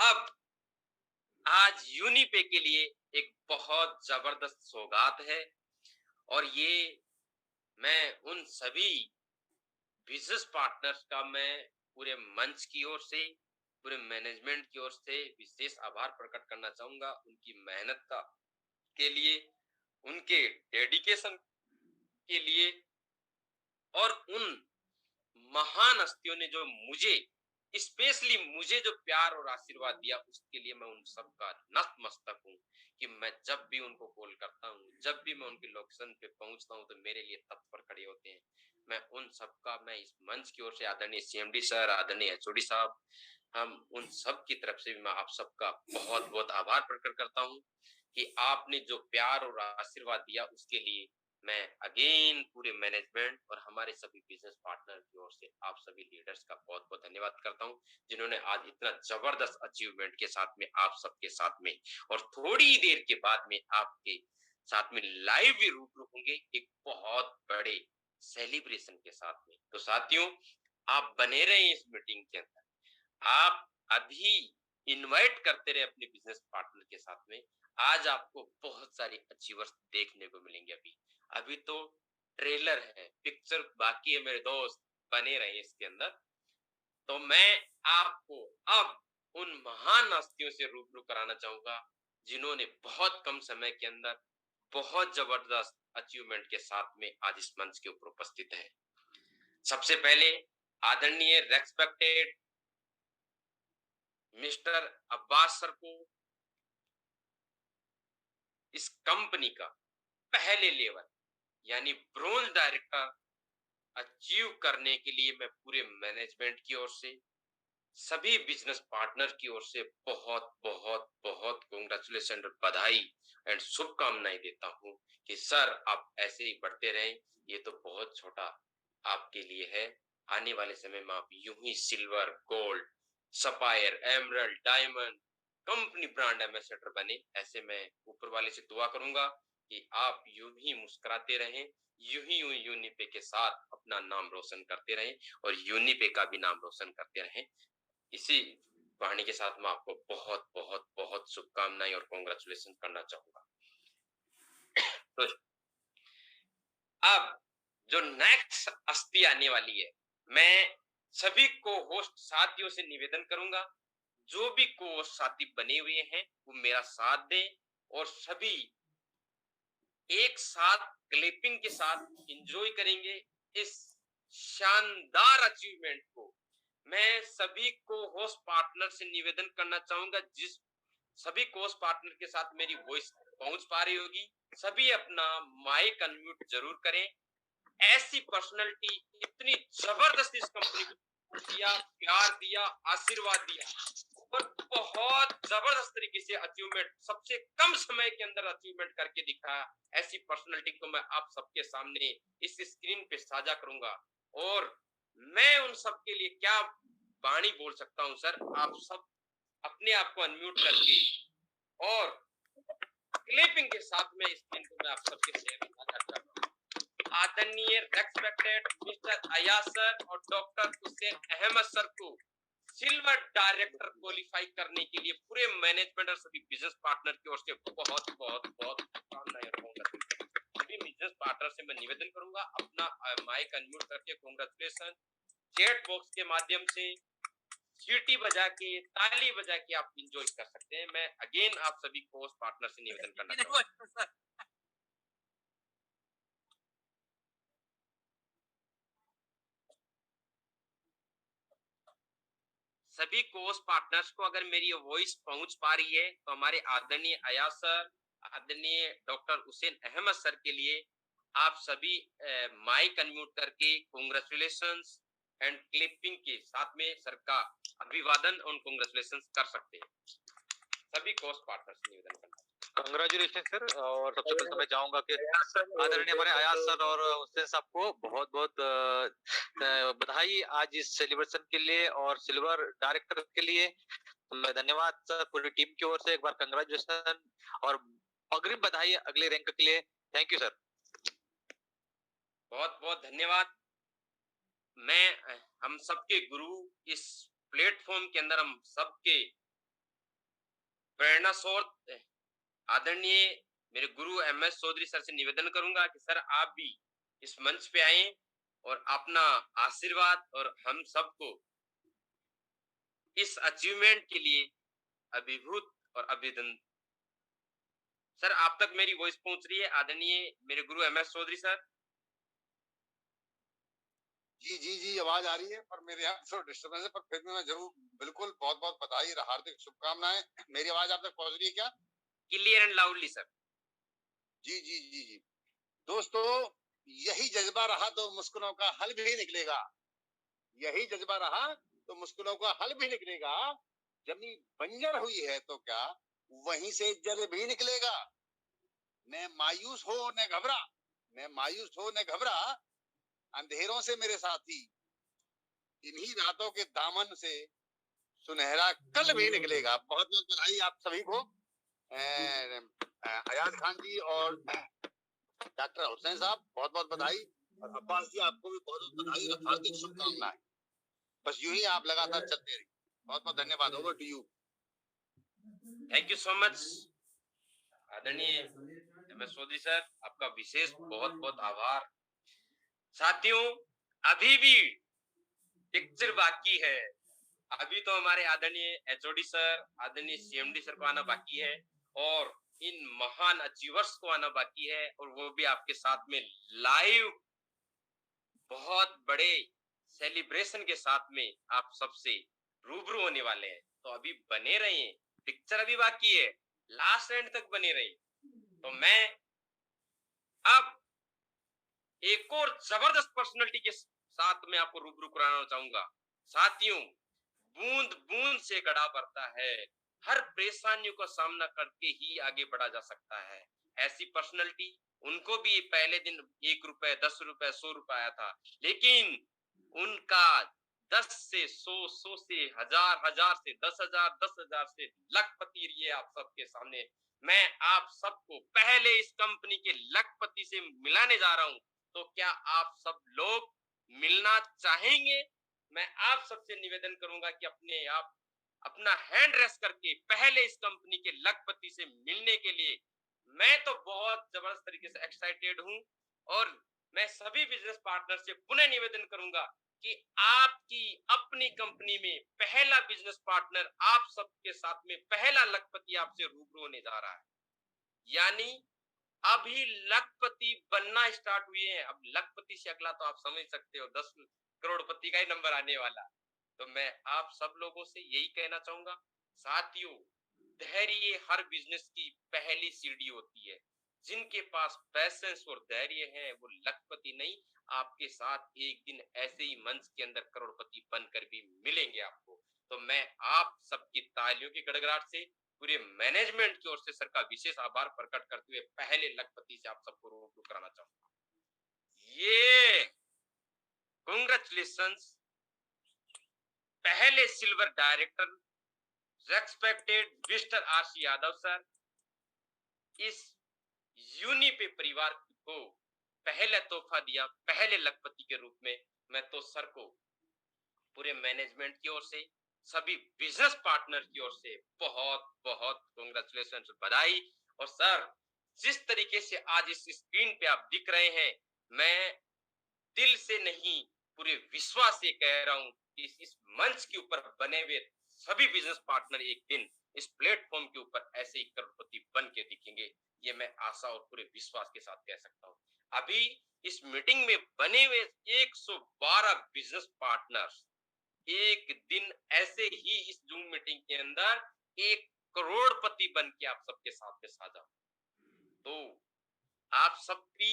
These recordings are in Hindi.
अब आज यूनिपे के लिए एक बहुत जबरदस्त सौगात है और ये मैं उन सभी बिजनेस पार्टनर्स का मैं पूरे मंच की ओर से, पूरे मैनेजमेंट की ओर से विशेष आभार प्रकट करना चाहूंगा उनकी मेहनत का के लिए, उनके डेडिकेशन के लिए और उन महान हस्तियों ने जो स्पेशली मुझे जो प्यार और आशीर्वाद दिया उसके लिए मैं उन सबका नतमस्तक हूँ कि मैं जब भी उनको कॉल करता हूँ, जब भी मैं उनकी लोकेशन पे पहुंचता हूँ तो मेरे लिए तत्पर खड़े होते हैं। मैं उन सबका मैं इस मंच की ओर से आदरणीय सीएमडी सर, आदरणीय एचओडी साहब, हम उन सब की तरफ से भी मैं आप सबका बहुत बहुत आभार प्रकट करता हूँ कि आपने जो प्यार और आशीर्वाद दिया उसके लिए मैं अगेन पूरे मैनेजमेंट और हमारे सभी बिजनेस पार्टनर की ओर से आप सभी लीडर्स का बहुत बहुत धन्यवाद करता हूं जिन्होंने आज इतना जबरदस्त अचीवमेंट के साथ में आप सबके साथ में और थोड़ी देर के बाद में आपके साथ में लाइव भी रूबरू होंगे एक बहुत बड़े सेलिब्रेशन के साथ में। तो साथियों, आप बने रहे इस मीटिंग के अंदर, आप अभी इनवाइट करते रहे अपने बिजनेस पार्टनर के साथ में। आज आपको बहुत सारी अचीवर्स देखने को मिलेंगे। अभी अभी तो ट्रेलर है, पिक्चर बाकी है मेरे दोस्त, बने रहे इसके अंदर। तो मैं आपको अब उन महान हस्तियों से रूबरू कराना चाहूंगा जिन्होंने बहुत कम समय के अंदर बहुत जबरदस्त अचीवमेंट के साथ में आज इस मंच के ऊपर उपस्थित है। सबसे पहले आदरणीय रेस्पेक्टेड मिस्टर अब्बास सर को इस कंपनी का पहले लेवल यानी ब्रोंज डायरेक्टर अचीव करने के लिए मैं पूरे मैनेजमेंट की ओर से, सभी बिजनेस पार्टनर की ओर से बहुत बहुत बहुत कांग्रेचुलेशन और बधाई एंड शुभकामनाएं देता हूं कि सर आप ऐसे ही बढ़ते रहें। ये तो बहुत छोटा आपके लिए है, आने वाले समय में आप यूं ही silver, gold, sapphire, emerald, diamond company brand ambassador बने। ऐसे मैं ऊपर वाले से दुआ करूंगा कि आप यूं ही मुस्कुराते रहें, यूं ही यूनिपे के साथ अपना नाम रोशन करते रहें और यूनिपे का भी नाम रोशन करते रहें। इसी वाणी के साथ मैं आपको बहुत बहुत बहुत शुभकामनाएं और कांग्रेचुलेशन करना चाहूंगा। तो अब जो नेक्स्ट हस्ती आने वाली है, मैं सभी को होस्ट साथियों से निवेदन करूंगा, जो भी को होस्ट साथी बने हुए हैं वो मेरा साथ दें और सभी एक साथ क्लिपिंग के साथ एंजॉय करेंगे इस शानदार अचीवमेंट को। मैं सभी को होस्ट पार्टनर से निवेदन करना चाहूंगा, जिस सभी कोस्ट पार्टनर के साथ मेरी वॉइस पहुंच पा रही होगी, सभी अपना माइक अनम्यूट जरूर करें। ऐसी पर्सनालिटी इतनी जबरदस्त इस कंपनी को दिया, प्यार दिया, आशीर्वाद दिया और बहुत जबरदस्त तरीके से अचीवमेंट सबसे कम समय के अंदर अचीवमेंट करके दिखाया। ऐसी पर्सनालिटी को मैं आप सबके सामने इस स्क्रीन पे साझा करूंगा और मैं उन सबके लिए क्या वाणी बोल सकता हूं सर, आप सब अपने आप को अनम्यूट करके और क्लिपिंग के साथ में स्क्रीन को मैं आप सबके शेयर साझा कर रहा हूं। आदरणीय रेस्पेक्टेड मिस्टर अयाज सर और डॉक्टर हुसैन अहमद सर को सिल्वर डायरेक्टर क्वालिफाई करने के लिए पूरे मैनेजमेंट और सभी बिजनेस पार्टनर की ओर से बहुत बहुत बहुत शुभकामनाएं और सभी बिजनेस पार्टनर से मैं निवेदन करूंगा अपना माइक अनम्यूट करके कांग्रेचुलेशन चैट बॉक्स के माध्यम से सीटी बजा के, ताली बजा के आप एंजॉय कर सकते हैं। मैं अगेन आप सभी को पार्टनर से निवेदन करना चाहूंगा। सभी कोर्स पार्टनर्स को अगर मेरी वॉइस पहुंच पा रही है तो हमारे आदरणीय अयाज सर, आदरणीय डॉक्टर हुसैन अहमद सर के लिए आप सभी माइक अनम्यूट करके कांग्रेचुलेशंस एंड क्लिपिंग के साथ में सर का अभिवादन और कांग्रेचुलेशंस कर सकते हैं। सभी कोर्स पार्टनर्स निवेदन करना। Congratulation sir. और सबसे पहले तो मैं चाहूंगा कि आदरणीय हमारे अयाज सर और हुसैन साहब को बहुत बहुत बधाई आज इस सेलिब्रेशन के लिए और सिल्वर डायरेक्टर के लिए। तो मैं धन्यवाद सर पूरी टीम की ओर से, एक बार कंग्रेचुलेशन और अग्रिम बधाई अगले रैंक के लिए। Thank you sir. बहुत बहुत धन्यवाद। मैं हम सबके गुरु इस प्लेटफॉर्म के अंदर हम सबके प्रेरणा स्रोत आदरणीय मेरे गुरु एमएस चौधरी सर से निवेदन करूंगा कि सर आप भी इस मंच पे आए और अपना आशीर्वाद और हम सबको इस अचीवमेंट के लिए अभिभूत और अभिनंदन। सर आप तक मेरी वॉइस पहुंच रही है आदरणीय मेरे गुरु एमएस चौधरी सर? जी आवाज आ रही है, पर मेरे यहाँ थोड़ा डिस्टर्बेंस है, पर फिर भी मैं जरूर बिल्कुल बहुत बहुत बधाई, हार्दिक शुभकामनाएं। मेरी आवाज आप तक पहुंच रही है क्या? Clear and loudly sir. जी दोस्तों, यही जज्बा रहा तो मुश्किलों का हल भी निकलेगा। यही जज्बा रहा तो मुश्किलों का हल भी निकलेगा। जमीन बंजर हुई है तो क्या वहीं से जल भी निकलेगा। न मायूस हो न घबरा, न मायूस हो न घबरा, अंधेरों से मेरे साथी, इन्हीं रातों के दामन से सुनहरा कल भी निकलेगा। बहुत बहुत बधाई आप सभी को। अयाज खान जी और डॉक्टर हुसैन साहब, बहुत बहुत बधाई। और अब्बास जी, आपको भी बहुत बहुत बधाई और हार्दिक शुभकामनाएं। बस यूं ही आप लगातार चलते रहिए। बहुत बहुत धन्यवाद। Over to you. Thank you so much आदरणीय एमएस चौधरी सर, आपका विशेष बहुत बहुत आभार। साथियों, अभी भी पिक्चर बाकी है। अभी तो हमारे आदरणीय एचओडी सर, आदरणीय सीएमडी सर को आना बाकी है और इन महान अचीवर्स को आना बाकी है, और वो भी आपके साथ में लाइव बहुत बड़े सेलिब्रेशन के साथ में आप सबसे रूबरू होने वाले हैं। तो अभी बने रहिए, पिक्चर अभी बाकी है, लास्ट एंड तक बने रहिए। तो मैं अब एक और जबरदस्त पर्सनालिटी के साथ में आपको रूबरू कराना चाहूंगा। साथियों, बूंद बूंद से गड़ा भरता है, हर परेशानियों का सामना करके ही आगे बढ़ा जा सकता है। ऐसी पर्सनालिटी, उनको भी पहले दिन 1 रुपए, 10 रुपए, 100 रुपए आया था, लेकिन उनका 10 से 100, 100 से 1000, 1000 से 10,000, 10,000 से लखपति ये आप सबके सामने मैं आप सबको पहले इस कंपनी के लखपति से मिलाने जा रहा हूं। तो क्या आप सब लोग मिलना चाहेंगे? मैं आप सबसे निवेदन करूंगा कि अपने आप अपना हैंड रेस करके पहले इस कंपनी के लखपति से मिलने के लिए। मैं तो बहुत जबरदस्त तरीके से एक्साइटेड हूं, और मैं सभी बिजनेस पार्टनर से पुनः निवेदन करूंगा कि आपकी अपनी कंपनी में पहला बिजनेस पार्टनर आप सबके साथ में पहला लखपति आपसे रूबरू होने जा रहा है। यानी अभी लखपति बनना स्टार्ट हुए हैं, अब लखपति से अगला तो आप समझ सकते हो 10 करोड़पति का ही नंबर आने वाला। तो मैं आप सब लोगों से यही कहना चाहूंगा, साथियों, धैर्य हर बिजनेस की पहली सीढ़ी होती है। जिनके पास पैसेंस और धैर्य है वो लखपति नहीं, आपके साथ एक दिन ऐसे ही मंच के अंदर करोड़पति बनकर भी मिलेंगे आपको। तो मैं आप सबकी तालियों की गड़गड़ाहट से पूरे मैनेजमेंट की ओर से सर का विशेष आभार प्रकट करते हुए पहले लखपति से आप सबको रूबरू कराना चाहूंगा। ये कांग्रेचुलेशंस पहले silver director respected mister RC Yadav sir. इस यूनिपे परिवार को पहले तोहफा दिया पहले लखपति के रूप में। मैं तो सर को पूरे मैनेजमेंट की ओर से, सभी बिजनेस पार्टनर की ओर से बहुत बहुत कांग्रेचुलेशन, बधाई। और सर, जिस तरीके से आज इस स्क्रीन पे आप दिख रहे हैं, मैं दिल से नहीं पूरे विश्वास से कह रहा हूं कि इस मंच के ऊपर बने हुए सभी बिजनेस पार्टनर एक दिन इस प्लेटफॉर्म के ऊपर ऐसे ही करोड़पति बन के दिखेंगे। ये मैं आशा और पूरे विश्वास के साथ कह सकता हूं। अभी इस मीटिंग में बने हुए 112 बिजनेस पार्टनर्स एक दिन ऐसे ही इस जूम मीटिंग के अंदर 1 करोड़पति बन के आप सबके साथ में साझा। तो आप सब भी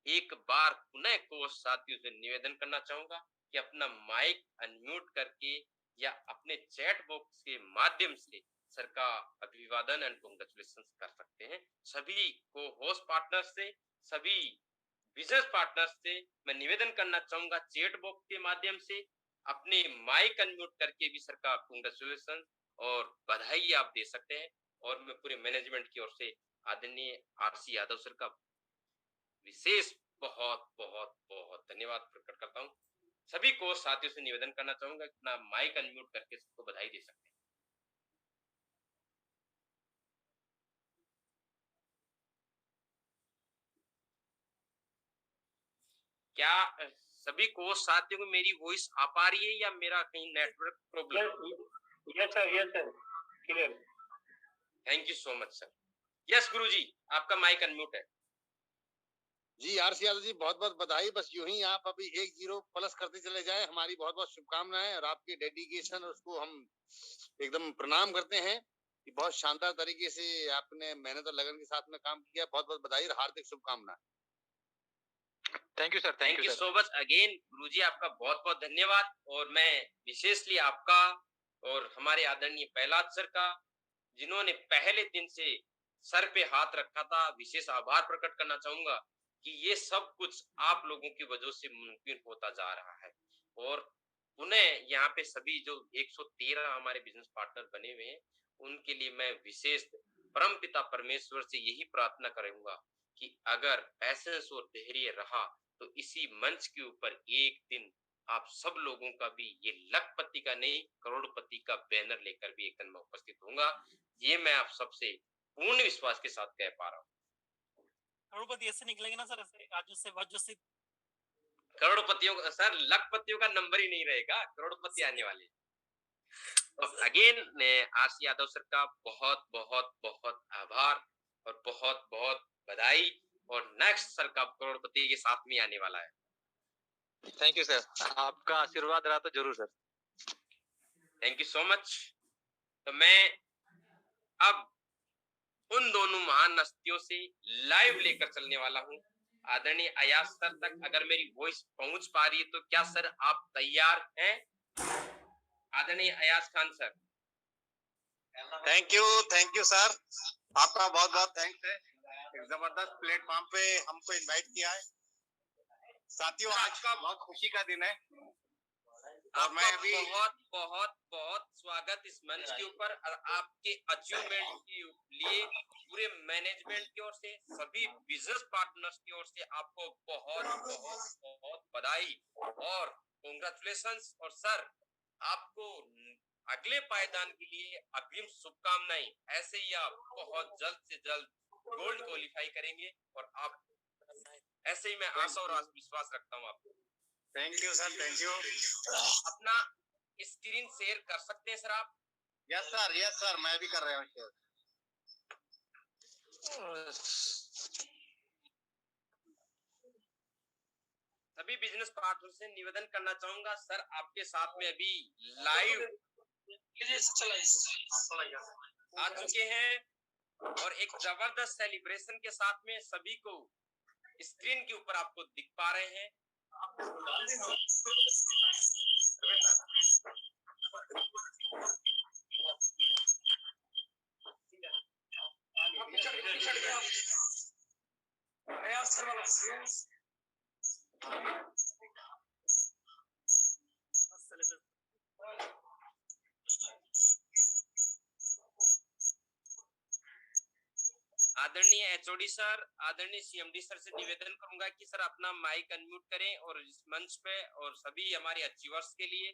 एक बार पुनः को साथियों से निवेदन करना चाहूंगा कि अपना माइक अनम्यूट करके या अपने चैट बॉक्स के माध्यम से सर का अभिवादन एंड कांग्रेचुलेशन कर सकते हैं। सभी को होस्ट पार्टनर से, सभी बिजनेस पार्टनर से मैं निवेदन करना चाहूंगा, चैट बॉक्स के माध्यम से अपने माइक अनम्यूट करके भी सर का कांग्रेचुलेशन और बधाई आप दे सकते हैं। और मैं पूरे मैनेजमेंट की ओर से आदरणीय आरसी यादव सर का विशेष बहुत बहुत बहुत धन्यवाद प्रकट करता हूँ। सभी को साथियों से निवेदन करना चाहूंगा, अपना माइक अनम्यूट करके सबको बधाई दे सकते हैं। क्या सभी को साथियों को मेरी वॉइस आ पा रही है या मेरा कहीं network problem? Yes sir, clear. Thank you so much sir. Yes guruji, आपका माइक अनम्यूट है। जी आरसी यादव जी, बहुत बहुत बधाई। बस यूं ही आप अभी 1-0 प्लस करते चले जाए, हमारी बहुत बहुत शुभकामनाएं। और आपकी डेडिकेशन, उसको हम एकदम प्रणाम करते हैं कि बहुत शानदार तरीके से आपने मेहनत और लगन के साथ में काम किया। बहुत बहुत बधाई और हार्दिक शुभकामनाएं। Thank you sir, thank you so much again guruji, आपका बहुत बहुत धन्यवाद। और मैं विशेषली आपका और हमारे आदरणीय प्रहलाद सर का, जिन्होंने पहले दिन से सर पे हाथ रखा था, विशेष आभार प्रकट करना चाहूंगा कि ये सब कुछ आप लोगों की वजह से मुमकिन होता जा रहा है। और पुनः यहाँ पे सभी जो 113 हमारे बिजनेस पार्टनर बने हुए हैं, उनके लिए मैं विशेष परमपिता परमेश्वर से यही प्रार्थना करूंगा कि अगर पैसेंस और धैर्य रहा तो इसी मंच के ऊपर एक दिन आप सब लोगों का भी ये लखपति का नहीं, करोड़पति का बैनर लेकर भी एक दिन मैं उपस्थित होऊंगा। ये मैं आप सबसे पूर्ण विश्वास के साथ कह पा रहा हूँ। करोड़पति ऐसे निकलेंगे ना सर, ऐसे आज से वजह से करोड़पतियों का सर, लखपतियों का नंबर ही नहीं रहेगा, करोड़पति आने वाले। तो अगेन आरसी यादव सर का बहुत बहुत बहुत आभार और बहुत बहुत बधाई। और नेक्स्ट सर का करोड़पति के साथ में आने वाला है। थैंक यू सर, आपका आशीर्वाद रहा तो जरूर sir. Thank you so much. तो मैं अब उन दोनों महान हस्तियों से लाइव लेकर चलने वाला हूँ आदरणीय अयाज सर तक। अगर मेरी वॉइस पहुंच पा रही है तो क्या सर आप तैयार हैं? आदरणीय Ayaz Khan sir. Thank you sir, आपका बहुत बहुत थैंक्स है। एक जबरदस्त प्लेटफॉर्म पे हमको इनवाइट किया है। साथियों, आज का बहुत खुशी का दिन है और मैं अभी बहुत बहुत बहुत स्वागत इस मंच के ऊपर। और आपके अचीवमेंट के लिए पूरे मैनेजमेंट की ओर से, सभी बिजनेस पार्टनर्स की ओर से आपको बहुत बहुत बहुत बधाई और कांग्रेचुलेशंस। और सर, आपको अगले पायदान के लिए अग्रिम शुभकामनाएं। ऐसे ही आप बहुत जल्द से जल्द गोल्ड क्वालिफाई करेंगे और आप ऐसे ही मैं आशा और विश्वास रखता हूँ आपको। Thank you sir, thank you. अपना स्क्रीन शेयर कर सकते हैं सर आप? यस सर, मैं भी कर रहा हूँ शेयर। सभी बिजनेस पार्टनर से निवेदन करना चाहूंगा, सर आपके साथ में अभी लाइव आ चुके हैं और एक जबरदस्त सेलिब्रेशन के साथ में सभी को स्क्रीन के ऊपर आपको दिख पा रहे हैं। आदरणीय एचओडी सर, आदरणीय सीएमडी सर से निवेदन करूंगा कि सर अपना माइक अनम्यूट करें और इस मंच पे और सभी हमारे अचीवर्स के लिए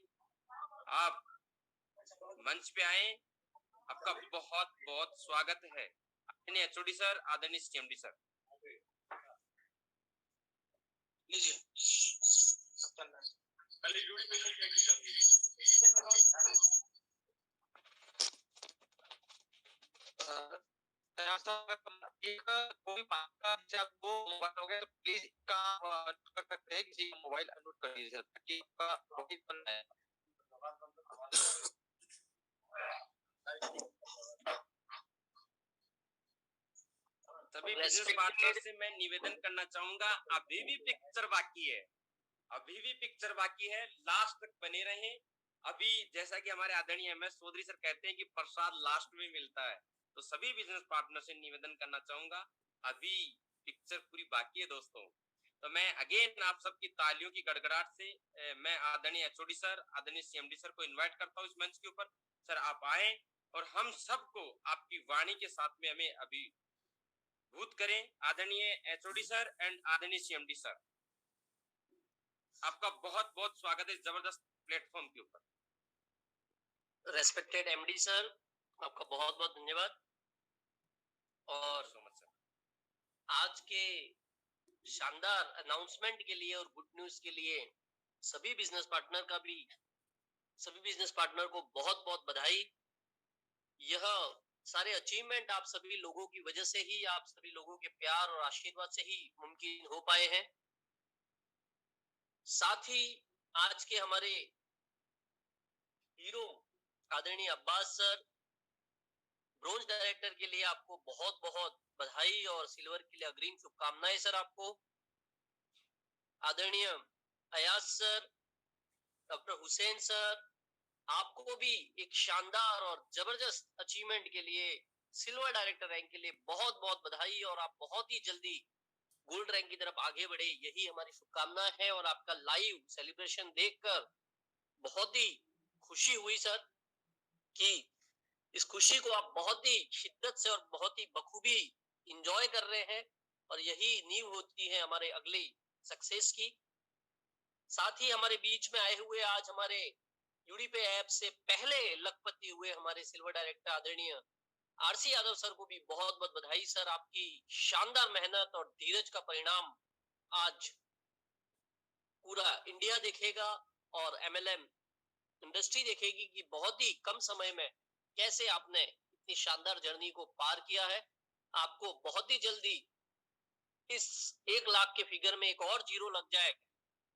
आप मंच पे आए। आपका बहुत बहुत स्वागत है। आदरणीय एचओडी सर, आदरणीय सीएमडी सर। कोई मोबाइल हो गया तो प्लीज का कर सकते हैं, किसी मोबाइल अनम्यूट कर दीजिए ताकि आपका वॉइस बन जाए। सभी बिजनेस पार्टनर से मैं निवेदन करना चाहूंगा, अभी भी पिक्चर बाकी है, अभी भी पिक्चर बाकी है, लास्ट तक बने रहें। अभी जैसा कि हमारे आदरणीय एमएस चौधरी सर कहते हैं कि प्रसाद लास्ट में मिलता है, तो सभी बिजनेस पार्टनर से निवेदन करना चाहूंगा, अभी पिक्चर पूरी बाकी है दोस्तों। तो मैं अगेन आप सबकी तालियों की गड़गड़ाहट से मैं आदरणीय एचओडी सर, आदरणीय सीएमडी सर को इनवाइट करता हूँ इस मंच के ऊपर। सर आप आए और हम सबको आपकी वाणी के साथ में हमें अभिभूत करें। आदरणीय एचओडी सर एंड आदरणीय सीएमडी सर, आपका बहुत बहुत स्वागत है इस जबरदस्त प्लेटफॉर्म के ऊपर। रेस्पेक्टेड एमडी सर, आपका बहुत बहुत धन्यवाद। और सो मच सर। आज के शानदार अनाउंसमेंट के लिए और गुड न्यूज के लिए सभी बिजनेस पार्टनर को बहुत बहुत बधाई। यह सारे अचीवमेंट आप सभी लोगों की वजह से ही, आप सभी लोगों के प्यार और आशीर्वाद से ही मुमकिन हो पाए हैं। साथ ही आज के हमारे हीरो आदरणीय अब्बास सर, ब्रोंज डायरेक्टर के लिए आपको बहुत बहुत बधाई और सिल्वर के लिए अग्रिम शुभकामनाएं सर आपको। आदरणीय Ayaz sir, doctor Hussain sir, आपको भी एक शानदार और जबरदस्त अचीवमेंट के लिए, सिल्वर डायरेक्टर रैंक के लिए बहुत बहुत बधाई, और आप बहुत ही जल्दी गोल्ड रैंक की तरफ आगे बढ़े, यही हमारी शुभकामना है। और आपका लाइव सेलिब्रेशन देखकर बहुत ही खुशी हुई सर, कि इस खुशी को आप बहुत ही शिद्दत से और बहुत ही बखूबी इंजॉय कर रहे हैं, और यही नींव होती है हमारे अगली सक्सेस की। साथ ही हमारे बीच में आए हुए आज हमारे यूडीपे ऐप से पहले लखपति हुए हमारे सिल्वर डायरेक्टर आदरणीय आरसी यादव सर को भी बहुत बहुत बधाई सर। आपकी शानदार मेहनत और धीरज का परिणाम आज पूरा इंडिया देखेगा और एमएलएम इंडस्ट्री देखेगी कि बहुत ही कम समय में कैसे आपने इतनी शानदार जर्नी को पार किया है। आपको बहुत ही जल्दी इस 1 लाख के फिगर में एक और जीरो लग जाए,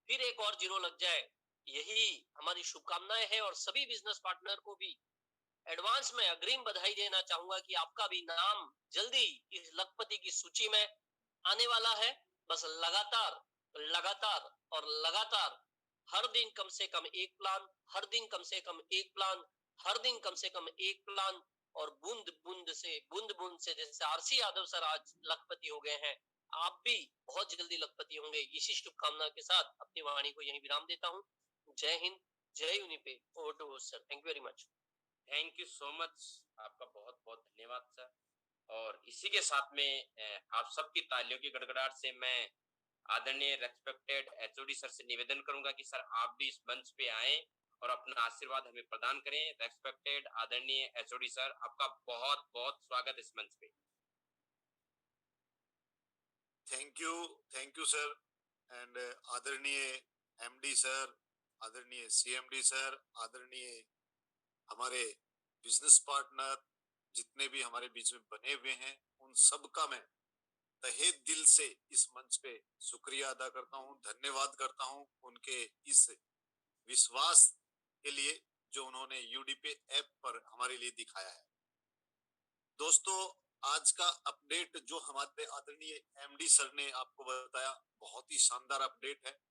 फिर एक और जीरो लग जाए, यही हमारी शुभकामनाएं हैं। और सभी बिजनेस पार्टनर को भी एडवांस में अग्रिम बधाई देना चाहूंगा कि आपका भी नाम जल्दी इस लखपति की सूची में आने वाला है। बस लगातार लगातार और लगातार हर दिन कम से कम एक प्लान, हर दिन कम से कम एक प्लान, हर दिन कम से कम एक प्लान, और बूंद बूंद से जैसे आरसी यादव सर आज लखपति हो गए हैं, आप भी बहुत जल्दी लखपति होंगे। इसी शुभकामना के साथ अपनी वाणी को यहीं विराम देता हूँ। जय हिंद, जय यूनिपे। Over to host sir, thank you very much. Thank you so much, आपका बहुत बहुत धन्यवाद सर। और इसी के साथ में आप सबकी तालियों की गड़गड़ाहट से मैं आदरणीय रेस्पेक्टेड एचओडी सर से निवेदन करूंगा कि सर आप भी इस मंच पे आए और अपना आशीर्वाद हमें प्रदान करें। रेस्पेक्टेड आदरणीय एचओडी सर, आपका बहुत बहुत स्वागत इस मंच पे। Thank you sir. एंड आदरणीय एमडी सर, आदरणीय सीएमडी सर, आदरणीय हमारे बिजनेस पार्टनर जितने भी हमारे बीच में बने हुए हैं, उन सब का मैं तहे दिल से इस मंच पे शुक्रिया अदा करता हूँ, धन्यवाद करता हूँ उनके इस विश्वास के लिए जो उन्होंने यूडीपे ऐप पर हमारे लिए दिखाया है। दोस्तों, आज का अपडेट जो हमारे आदरणीय एमडी सर ने आपको बताया, बहुत ही शानदार अपडेट है।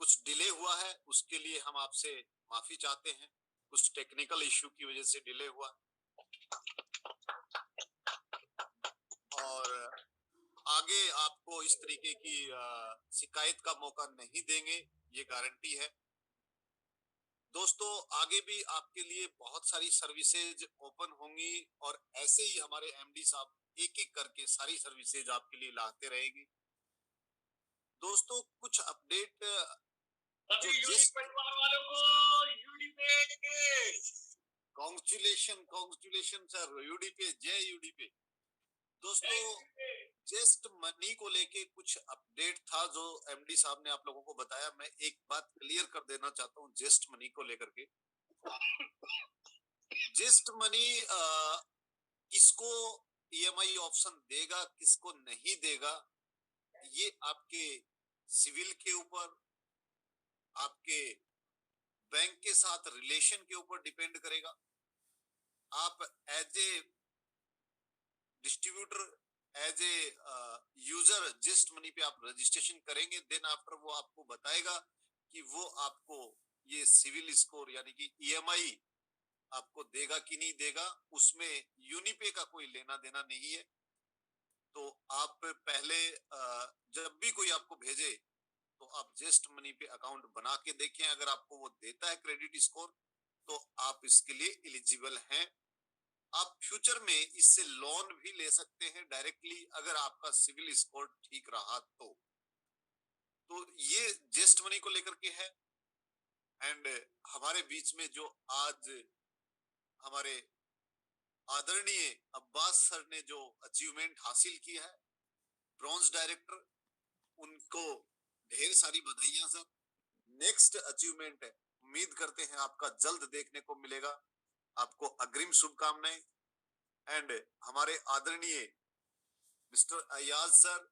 कुछ डिले हुआ है, उसके लिए हम आपसे माफी चाहते हैं। कुछ टेक्निकल इश्यू की वजह से डिले हुआ, और आगे आपको इस तरीके की शिकायत का मौका नहीं देंगे, ये गारंटी है। दोस्तों, आगे भी आपके लिए बहुत सारी सर्विसेज ओपन होंगी, और ऐसे ही हमारे एमडी साहब एक एक करके सारी सर्विसेज आपके लिए लाते रहेंगे। दोस्तों, कुछ अपडेट सभी यूनिट परिवार वालों को यूडीपे के कांग्रेचुलेशन सर, यूडीपे, जय यूडीपे। दोस्तों, जस्ट मनी को लेके कुछ अपडेट था जो एमडी साहब ने आप लोगों को बताया। मैं एक बात क्लियर कर देना चाहता हूँ जस्ट मनी को लेकर के। जस्ट मनी किसको ईएमआई ऑप्शन देगा, किसको नहीं देगा, ये आपके सिविल के ऊपर, आपके बैंक के साथ रिलेशन के ऊपर डिपेंड करेगा। आप as a distributor, as a user just money पे आप रजिस्ट्रेशन करेंगे, देन आफ्टर वो आपको बताएगा कि वो आपको ये सिविल स्कोर यानी कि ईएमआई आपको देगा कि नहीं देगा। उसमें यूनिपे का कोई लेना देना नहीं है। तो आप पहले जब भी कोई आपको भेजे तो आप जस्ट मनी पे अकाउंट बना के देखें। अगर आपको वो देता है क्रेडिट स्कोर तो आप इसके लिए एलिजिबल हैं। आप फ्यूचर में इससे लोन भी ले सकते हैं डायरेक्टली, अगर आपका सिविल स्कोर ठीक रहा तो ये जस्ट मनी को लेकर के है। एंड हमारे बीच में जो आज हमारे आदरणीय अब्बास सर ने जो अचीवमेंट हासिल किया है, ब्रॉन्ज डायरेक्टर, उनको ढेर सारी बधाइयां सर। नेक्स्ट अचीवमेंट है, उम्मीद करते हैं आपका जल्द देखने को मिलेगा। आपको अग्रिम शुभकामनाएं। एंड हमारे आदरणीय mister Ayaz sir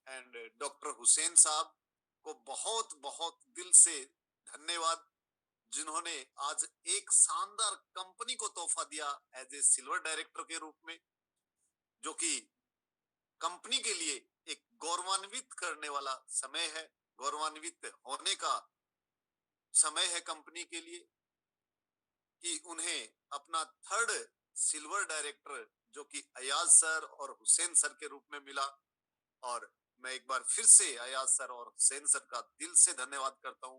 and doctor Hussain साहब को बहुत बहुत दिल से धन्यवाद, जिन्होंने आज एक शानदार कंपनी को तोहफा दिया एज ए सिल्वर डायरेक्टर के रूप में, जो कि कंपनी के लिए एक गौरवान्वित करने वाला समय है, गौरवान्वित होने का समय है कंपनी के लिए कि उन्हें अपना थर्ड सिल्वर डायरेक्टर जो कि अयाज सर और हुसैन सर के रूप में मिला। और मैं एक बार फिर से अयाज सर और हुसैन सर का दिल से धन्यवाद करता हूं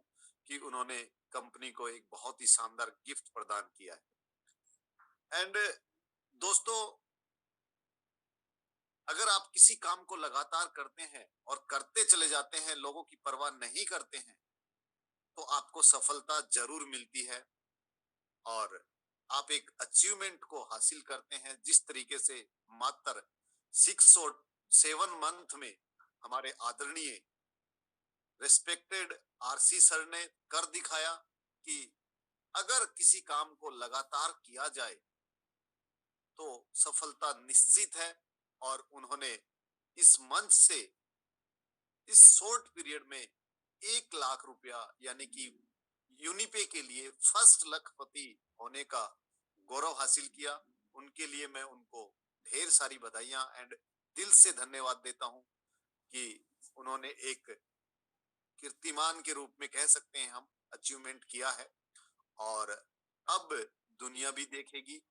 कि उन्होंने कंपनी को एक बहुत ही शानदार गिफ्ट प्रदान किया है। एंड दोस्तों, अगर आप किसी काम को लगातार करते हैं और करते चले जाते हैं, लोगों की परवाह नहीं करते हैं, तो आपको सफलता जरूर मिलती है और आप एक अचीवमेंट को हासिल करते हैं। जिस तरीके से मात्र 6 और 7 मंथ में हमारे आदरणीय रेस्पेक्टेड आरसी सर ने कर दिखाया कि अगर किसी काम को लगातार किया जाए तो सफलता निश्चित है। और उन्होंने इस मंच से इस शॉर्ट पीरियड में 1 लाख रुपया यानी कि यूनिपे के लिए फर्स्ट लखपति होने का गौरव हासिल किया। उनके लिए मैं उनको ढेर सारी बधाइयां एंड दिल से धन्यवाद देता हूं कि उन्होंने एक कीर्तिमान के रूप में कह सकते हैं हम अचीवमेंट किया है। और अब दुनिया भी देखेगी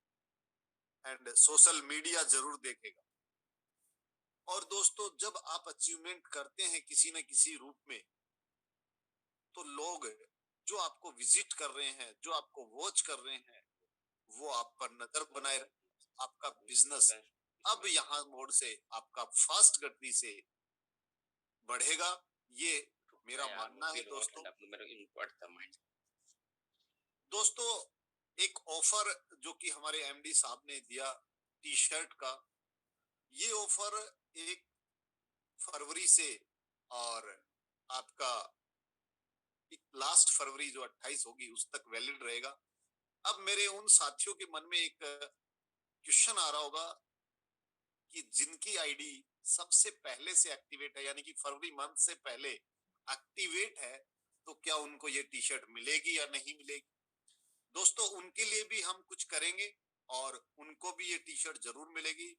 एंड सोशल मीडिया जरूर देखेगा। और दोस्तों, जब आप अचीवमेंट करते हैं किसी न किसी रूप में, तो लोग जो आपको विजिट कर रहे हैं, जो आपको वॉच कर रहे हैं, वो आप पर नजर बनाए। आपका बिजनेस अब यहाँ मोड़ से आपका फास्ट गति से बढ़ेगा, ये मेरा मानना है दोस्तों। दोस्तों, एक ऑफर जो कि हमारे एमडी साहब ने दिया टी शर्ट का, ये ऑफर 1 फरवरी से और आपका लास्ट फरवरी जो 28 होगी उस तक वैलिड रहेगा। अब मेरे उन साथियों के मन में एक क्वेश्चन आ रहा होगा कि जिनकी आईडी सबसे पहले से एक्टिवेट है, यानी कि फरवरी मंथ से पहले एक्टिवेट है, तो क्या उनको ये टी शर्ट मिलेगी या नहीं मिलेगी? दोस्तों, उनके लिए भी हम कुछ करेंगे और उनको भी ये टी शर्ट जरूर मिलेगी।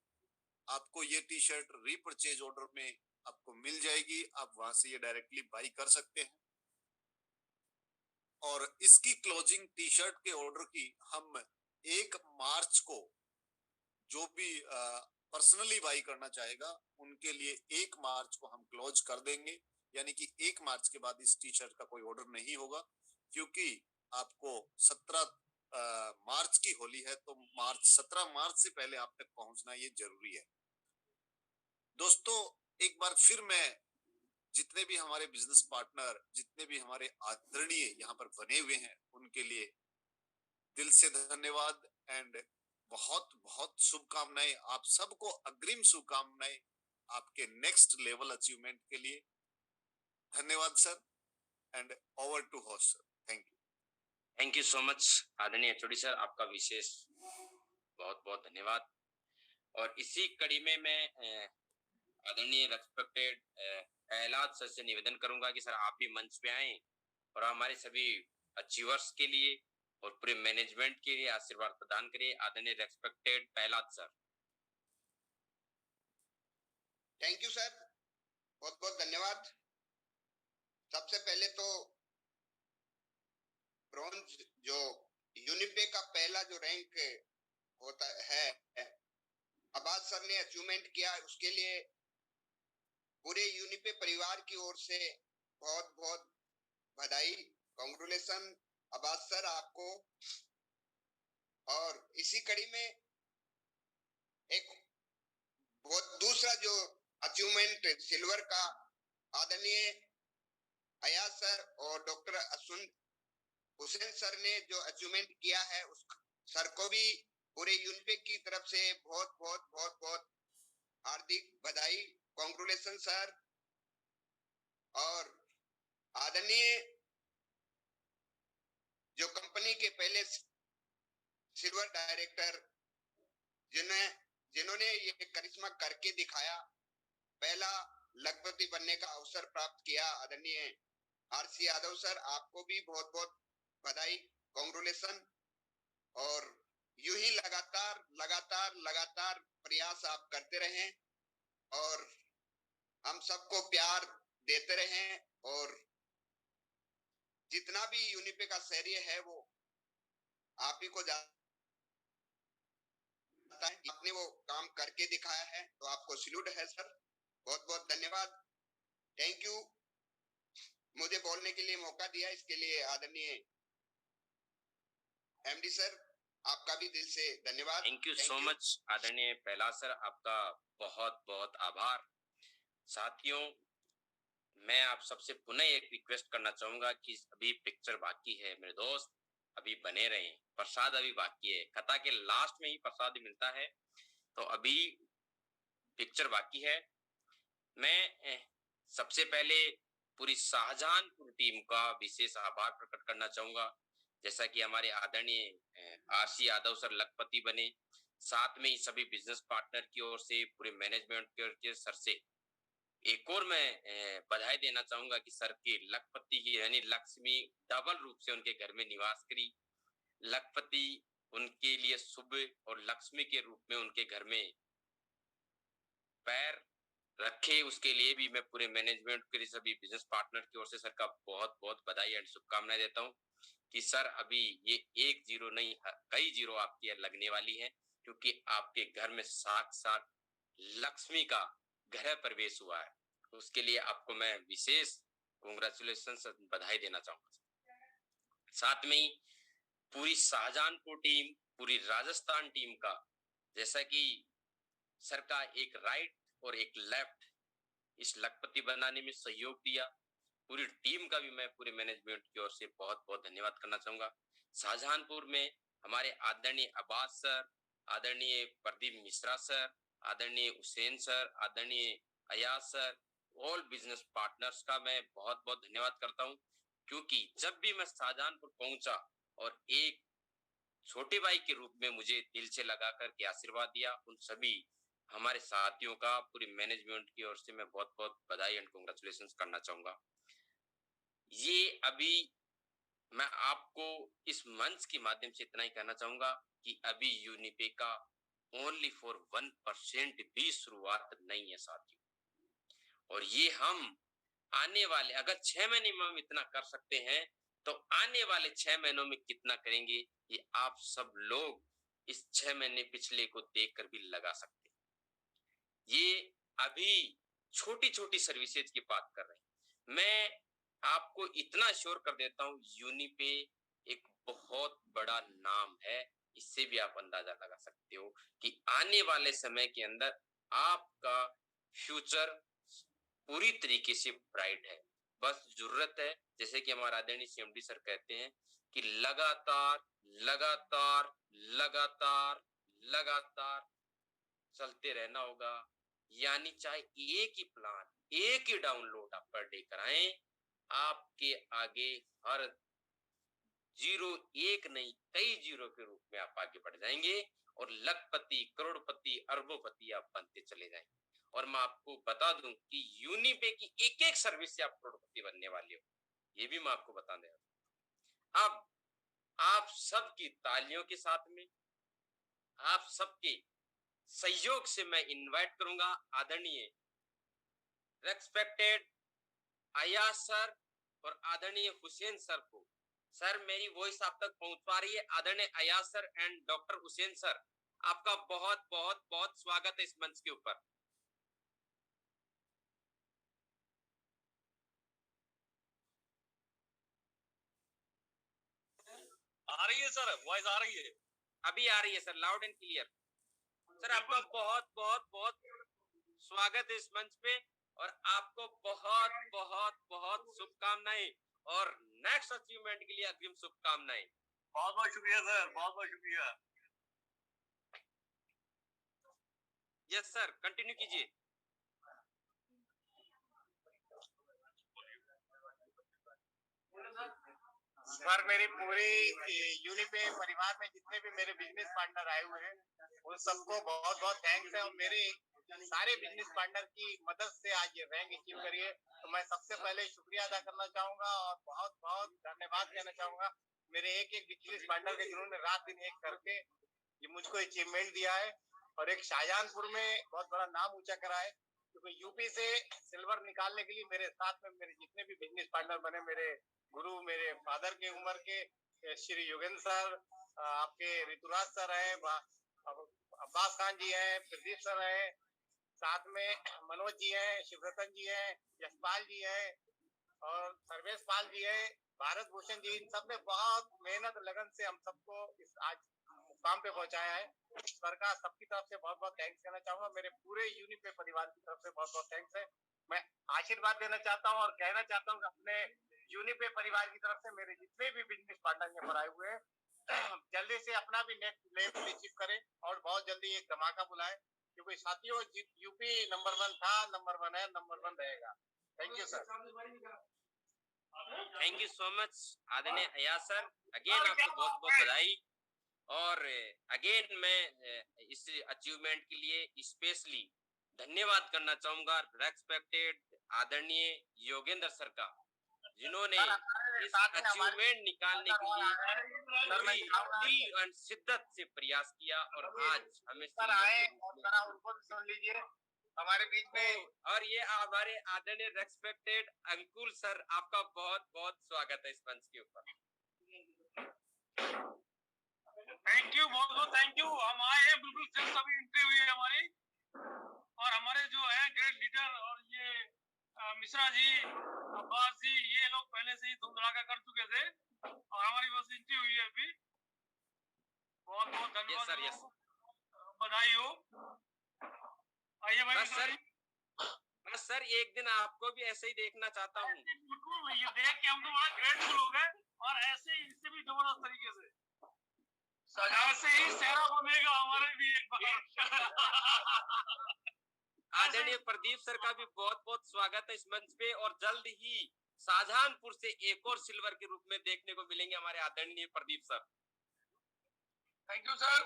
आपको ये टी शर्ट रीपरचेज ऑर्डर में आपको मिल जाएगी, आप वहां से ये डायरेक्टली बाई कर सकते हैं। और इसकी क्लोजिंग टी शर्ट के ऑर्डर की हम 1 मार्च को जो भी पर्सनली बाई करना चाहेगा उनके लिए 1 मार्च को हम क्लोज कर देंगे। यानी कि 1 मार्च के बाद इस टी शर्ट का कोई ऑर्डर नहीं होगा, क्योंकि आपको 17 मार्च की होली है, तो 17 मार्च से पहले आप तक पहुंचना ये जरूरी है। दोस्तों, एक बार फिर मैं जितने भी हमारे बिजनेस पार्टनर, जितने भी हमारे आदरणीय यहाँ पर बने हुए हैं, उनके लिए दिल से धन्यवाद एंड बहुत बहुत शुभकामनाएं। आप सबको अग्रिम शुभकामनाएं आपके नेक्स्ट लेवल अचीवमेंट के लिए। धन्यवाद sir and over to host sir. Thank you so much आदरणीय एचओडी सर, आपका विशेष बहुत बहुत धन्यवाद। और इसी कड़ी में मैं आदरणीय रेस्पेक्टेड पहलाद सर से निवेदन करूंगा कि सर आप भी मंच पे आएं और हमारे सभी अचीवर्स के लिए और पूरे मैनेजमेंट के लिए आशीर्वाद प्रदान करिए। आदरणीय respected Pahlad sir. Thank you sir, बहुत बहुत धन्यवाद। सबसे पहले तो ब्रॉन्ज जो यूनिपे का पहला जो रैंक होता है अब्बास सर ने अचीवमेंट किया, उसके लिए पूरे यूनिपे परिवार की ओर से बहुत बहुत बधाई, कांग्रेचुलेशन अब्बास सर आपको। और इसी कड़ी में एक बहुत दूसरा जो अचीवमेंट सिल्वर का आदरणीय अयाज सर और डॉक्टर हुसैन सर ने जो अचीवमेंट किया है, उस सर को भी पूरे यूनिपे की तरफ से बहुत बहुत बहुत बहुत हार्दिक बधाई, कांग्रेचुलेशन सर। और आदरणीय जो कंपनी के पहले सिल्वर डायरेक्टर जिन्होंने ये करिश्मा करके दिखाया, पहला लखपति बनने का अवसर प्राप्त किया, आदरणीय आरसी यादव सर, आपको भी बहुत बहुत बधाई, कांग्रेचुलेशन। और यूं ही लगातार लगातार लगातार प्रयास आप करते रहें और हम सबको प्यार देते रहें, और जितना भी यूनिपे का श्रेय है वो आप ही को जाता है। आपने वो काम करके दिखाया है, तो आपको सैल्यूट है सर, बहुत बहुत धन्यवाद, थैंक यू। मुझे बोलने के लिए मौका दिया, इसके लिए आदरणीय एमडी सर आपका भी दिल से धन्यवाद। थैंक यू सो मच आदरणीय प्रहलाद सर, आपका बहुत बहुत आभार। साथियों, मैं आप सबसे पुनः एक रिक्वेस्ट करना चाहूंगा कि अभी पिक्चर बाकी है मेरे दोस्त, अभी बने रहें, प्रसाद अभी बाकी है, कथा के लास्ट में ही प्रसाद मिलता है, तो अभी पिक्चर बाकी है। मैं सबसे पहले पूरी शाहजहानपुर टीम का विशेष आभार प्रकट करना चाहूंगा, जैसा कि हमारे आदरणीय आरसी यादव सर लखपति बने, साथ में ही सभी बिजनेस पार्टनर की ओर से, पूरे मैनेजमेंट की ओर से सर से एक और मैं बधाई देना चाहूंगा कि सर के लखपति की यानी लक्ष्मी डबल रूप से उनके घर में निवास करी, लखपति उनके लिए शुभ और लक्ष्मी के रूप में उनके घर में पैर रखे, उसके लिए भी मैं पूरे मैनेजमेंट के सभी बिजनेस पार्टनर की ओर से सर का बहुत बहुत बधाई एंड शुभकामनाएं देता हूं कि सर अभी ये 1-0 नहीं कई 0 आपकी लगने वाली है, क्योंकि आपके घर में साक्षात लक्ष्मी का गृह प्रवेश हुआ है। उसके लिए आपको मैं विशेष कांग्रेचुलेशन बधाई देना चाहूंगा। साथ में ही पूरी शाहजहानपुर टीम, पूरी राजस्थान टीम का, जैसा कि सर का एक राइट और एक लेफ्ट इस लखपति बनाने में सहयोग दिया, पूरी टीम का भी मैं पूरे मैनेजमेंट की ओर से बहुत बहुत धन्यवाद करना चाहूंगा। शाहजहानपुर में हमारे आदरणीय अब्बास सर, आदरणीय प्रदीप मिश्रा सर, आदरणीय हुसैन सर, आदरणीय Ayaz sir, all business partners का मैं बहुत बहुत धन्यवाद करता हूं, क्योंकि जब भी मैं शाहजहानपुर पहुंचा और एक छोटे भाई के रूप में मुझे दिल से लगा करके आशीर्वाद दिया, उन सभी हमारे साथियों का पूरी मैनेजमेंट की ओर से मैं बहुत बहुत बधाई एंड कांग्रेचुलेशन करना चाहूंगा। ये अभी मैं आपको इस मंच के माध्यम से इतना ही कहना चाहूंगा कि अभी यूनिपे का ओनली फॉर 1% भी शुरुआत नहीं है साथियों, और ये हम आने वाले अगर 6 महीने में हम इतना कर सकते हैं, तो आने वाले 6 महीनों में कितना करेंगे ये आप सब लोग इस 6 महीने पिछले को देखकर भी लगा सकते हैं। ये अभी छोटी छोटी सर्विसेज की बात कर रहे हैं, मैं आपको इतना श्योर कर देता हूं, यूनिपे एक बहुत बड़ा नाम है, इससे भी आप अंदाजा लगा सकते हो कि आने वाले समय के अंदर आपका फ्यूचर पूरी तरीके से ब्राइट है। बस जरूरत है, जैसे कि हमारे आदरणीय सीएमडी सर कहते हैं कि लगातार लगातार लगातार लगातार चलते रहना होगा, यानी चाहे एक ही प्लान, एक ही डाउनलोड आप पर डे कराएं, आपके आगे हर 0 1 नहीं कई 0 के रूप में आप आगे बढ़ जाएंगे और लखपति, करोड़पति, अरबोपति आप बनते चले जाएंगे। और मैं आपको बता दूं कि यूनिपे की एक एक सर्विस से आप करोड़पति बनने वाले हो, ये भी मैं आपको बता दे। अब आप सबकी तालियों के साथ में, आप सबके सहयोग से मैं इनवाइट करूंगा आदरणीय रेस्पेक्टेड अयाज सर और आदरणीय हुसैन सर को। सर मेरी वॉइस आप तक पहुंच पा रही है? आदरणीय Ayaz sir and doctor Hussain sir, आपका बहुत बहुत बहुत स्वागत है इस मंच के ऊपर। आ रही है सर, वॉइस आ रही है? अभी आ रही है sir, loud and clear. Sir आपका बहुत बहुत बहुत स्वागत है इस मंच पे, और आपको बहुत बहुत बहुत शुभकामनाएं और नेक्स्ट अचीवमेंट के लिए अग्रिम शुभकामनाएं। बहुत बहुत शुक्रिया सर, बहुत बहुत शुक्रिया। यस सर, कंटिन्यू कीजिए। सर मेरी पूरी यूनिपे परिवार में जितने भी मेरे बिजनेस पार्टनर आए हुए हैं उन सबको बहुत बहुत थैंक्स है, और मेरे सारे बिजनेस पार्टनर की मदद से आज ये रैंक अचीव करी है। तो मैं सबसे पहले शुक्रिया अदा करना चाहूंगा और बहुत बहुत धन्यवाद कहना चाहूंगा मेरे एक एक बिजनेस पार्टनर के, जिन्होंने रात दिन एक करके ये मुझको अचीवमेंट दिया है और एक शाहजहानपुर में बहुत बड़ा नाम ऊंचा करा है। क्योंकि यूपी से सिल्वर निकालने के लिए मेरे साथ में मेरे जितने भी बिजनेस पार्टनर बने, मेरे गुरु, मेरे फादर के उम्र के श्री योगेंद्र सर, आपके ऋतुराज सर है, अब्बास खान जी है, प्रदीप सर है, साथ में मनोज जी है, शिवरतन जी है, यशपाल जी है और सर्वेश पाल जी है, भारत भूषण जी, इन सब ने बहुत मेहनत लगन से हम सबको इस आज मुकाम पे पहुंचाया है। सर का सबकी तरफ से बहुत बहुत थैंक्स कहना चाहूंगा, मेरे पूरे यूनिपे परिवार की तरफ से बहुत बहुत थैंक्स है। मैं आशीर्वाद देना चाहता हूँ और कहना चाहता हूँ कि अपने यूनिपे परिवार की तरफ से मेरे जितने भी बिजनेस पार्टनर यहाँ पर आए हुए हैं जल्दी से अपना भी नेक्स्ट लेवल अचीव करें और बहुत जल्दी एक धमाका बुलाए, क्योंकि साथियों यूपी नंबर 1 था, नंबर 1 है, नंबर 1 रहेगा। Thank you sir. Thank you so much आदरणीय अयाज सर, अगेन आपको बहुत बहुत बधाई। और अगेन मैं इस अचीवमेंट के लिए स्पेशली धन्यवाद करना चाहूंगा रेस्पेक्टेड आदरणीय योगेंद्र सर का, जिन्होंने इस अचीवमेंट निकालने के लिए दिल और शिद्दत से प्रयास किया और आज हमें उनको भी सुन लीजिए हमारे बीच में। और ये हमारे आदरणीय रेस्पेक्टेड अंकुल सर, आपका बहुत बहुत स्वागत है इस मंच के ऊपर। थैंक यू, बहुत बहुत थैंक यू। हम आए हैं बिल्कुल जस्ट अभी एंट्री हुई है हमारी, और हमारे जो है ग्रेट लीडर और ये मिश्रा जी, अब्बास जी, ये लोग पहले से ही धूम धड़ाका कर चुके थे और हमारी बस एंट्री हुई है अभी। बहुत बहुत धन्यवाद, बधाई हो। आइए भाई सर, बस सर एक दिन आपको भी ऐसे ही देखना चाहता हूँ। बिल्कुल, ये देख के हम तो बड़ा ग्रेटफुल हो गए, और ऐसे ही इससे भी जबरदस्त तरीके से ऐसे ही सेहरा बनेगा हमारे भी एक बार। आदरणीय प्रदीप सर का भी बहुत बहुत स्वागत है इस मंच पे, और जल्द ही शाहजहानपुर से एक और सिल्वर के रूप में देखने को मिलेंगे हमारे आदरणीय Pradeep sir. Thank you sir.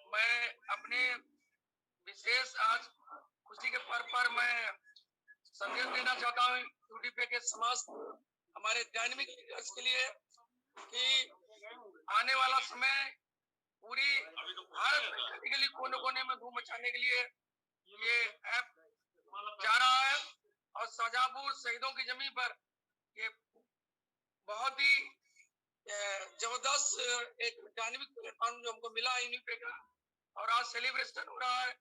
मैं अपने विशेष आज खुशी के पर्व पर मैं संदेश देना चाहता हूँ यूडीपी के समस्त हमारे डायनेमिक लीडर्स के लिए कि आने वाला समय पूरी भारत के लिए कोने कोने में धूम मचाने के लिए ये ऐप जा रहा है, और शाहजहांपुर शहीदों की जमीन पर ये बहुत ही जबरदस्त एक डायनेमिक प्लेटफॉर्म जो हमको मिला है यूनिपे का, और आज सेलिब्रेशन हो रहा है।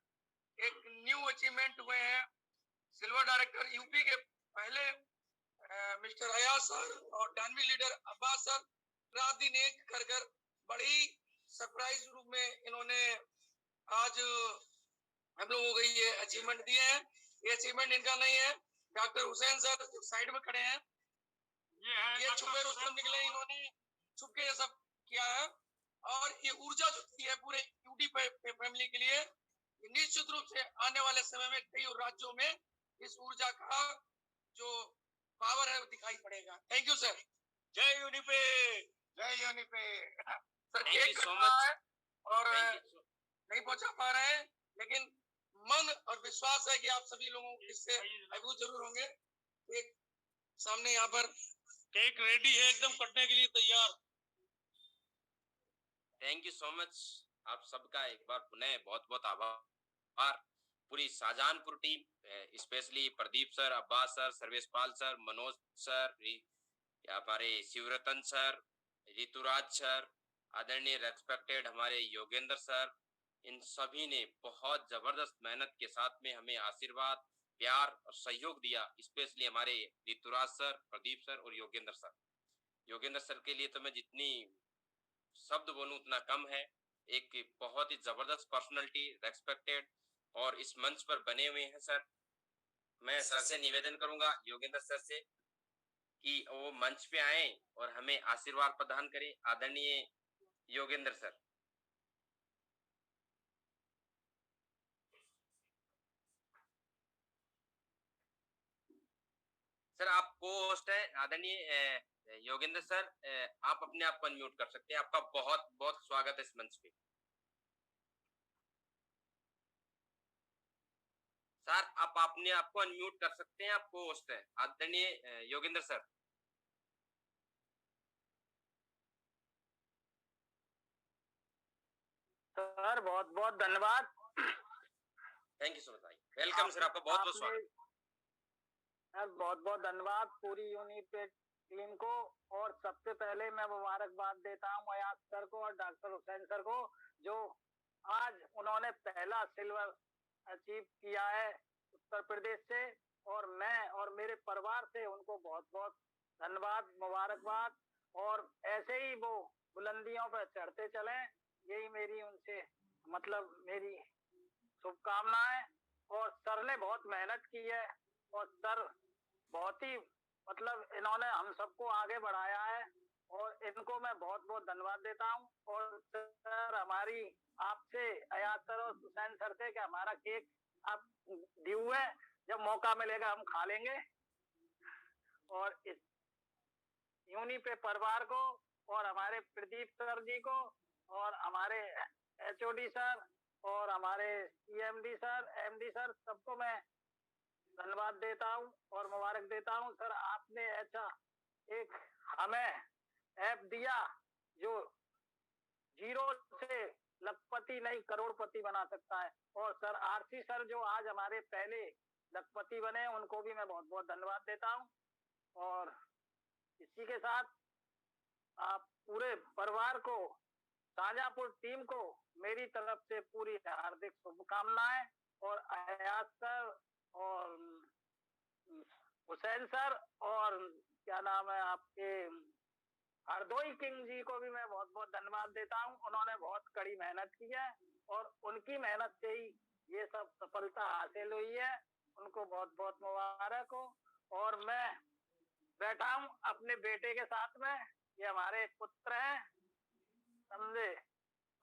एक न्यू अचीवमेंट हुए हैं सिल्वर डायरेक्टर यूपी के पहले मिस्टर अयाज सर और डायनेमिक लीडर अब्बास सर रात दिन एक कर बड़ी सरप्राइज रूप में इन्होंने आज हम लोगों को ये अचीवमेंट दिए हैं। ये अचीवमेंट इनका नहीं है, डॉक्टर हुसैन सर जो साइड में खड़े हैं, ये छुपे रुस्तम निकले, इन्होंने छुप के ये सब किया है। और ये ऊर्जा जो दी है पूरे यूटी फैमिली के लिए, निश्चित रूप से आने वाले समय में कई राज्यों में इस ऊर्जा का जो पावर है वो दिखाई पड़ेगा। Thank you sir. जय यूनिपे, जय यूनिपे। सर केक है और नहीं पहुंचा पा रहे हैं, लेकिन मन और विश्वास है कि आप सभी लोगों इससे अभिभूत जरूर होंगे। एक सामने यहाँ पर केक रेडी है, एकदम कटने के लिए तैयार। थैंक यू सो मच, आप सबका एक बार पुनः बहुत बहुत आभार। पूरी Shahjahanpur team, specially Pradeep sir, Abbas sir, Sarvesh Pal sir, Manoj sir, हमारे शिवरतन सर, ऋतुराज सर, आदरणीय रेस्पेक्टेड हमारे योगेंद्र सर, इन सभी ने बहुत जबरदस्त मेहनत के साथ में हमें आशीर्वाद, प्यार और सहयोग दिया। स्पेशली हमारे ऋतुराज सर, प्रदीप सर और योगेंद्र सर। योगेंद्र सर के लिए तो मैं जितनी शब्द बोलूं उतना कम है। एक बहुत ही जबरदस्त पर्सनालिटी, रेस्पेक्टेड, और इस मंच पर बने हुए हैं सर। मैं सर से निवेदन करूंगा, योगेंद्र सर से, कि वो मंच पे आए और हमें आशीर्वाद प्रदान करें। आदरणीय योगेंद्र सर। सर आप को होस्ट है, आदरणीय योगेंद्र सर, आप अपने आप को अनम्यूट कर सकते हैं। आपका बहुत बहुत स्वागत है इस मंच पे। सर, आप अपने आप को अनम्यूट कर सकते हैं, आपको होस्ट है आदरणीय योगेंद्र सर। सर बहुत बहुत धन्यवाद। थैंक यू सो मच भाई, वेलकम सर, आपका बहुत बहुत स्वागत। सर बहुत बहुत धन्यवाद पूरी यूनिपेक टीम को, और सबसे पहले मैं मुबारकबाद देता हूँ अयाज सर को और डॉक्टर हुसैन सर को, जो आज उन्होंने पहला सिल्वर अचीव किया है उत्तर प्रदेश से, और मैं और मेरे परिवार से उनको बहुत बहुत धन्यवाद, मुबारकबाद, और ऐसे ही वो बुलंदियों पर चढ़ते चले, यही मेरी उनसे मतलब मेरी शुभकामनाएं। और सर ने बहुत मेहनत की है, और सर बहुत ही मतलब इन्होंने हम सबको आगे बढ़ाया है, और इनको मैं बहुत बहुत धन्यवाद देता हूँ। और सर हमारी आपसे अयाज सर और हुसैन सर से कि हमारा केक आप ड्यू है, जब मौका मिलेगा हम खा लेंगे। और इस यूनिपेक परिवार को और हमारे प्रदीप सर जी को और हमारे एचओडी सर और हमारे सीएमडी सर, एमडी सर, सबको मैं धन्यवाद देता हूँ और मुबारक देता हूँ। सर आपने ऐसा एक हमें ऐप दिया जो जीरो से लखपति नहीं करोड़पति बना सकता है, और सर आरसी सर जो आज हमारे पहले लखपति बने, उनको भी मैं बहुत बहुत धन्यवाद देता हूँ। और इसी के साथ आप पूरे परिवार को, शाहजहांपुर टीम को मेरी तरफ से पूरी हार्दिक शुभकामनाएं, और अयाज सर और हुसैन सर और क्या नाम है आपके हरदोई किंग जी को भी मैं बहुत बहुत धन्यवाद देता हूं। उन्होंने बहुत कड़ी मेहनत की है, और उनकी मेहनत से ही ये सब सफलता हासिल हुई है। उनको बहुत बहुत मुबारक हो। और मैं बैठा हूं अपने बेटे के साथ में, ये हमारे पुत्र हैं समझे,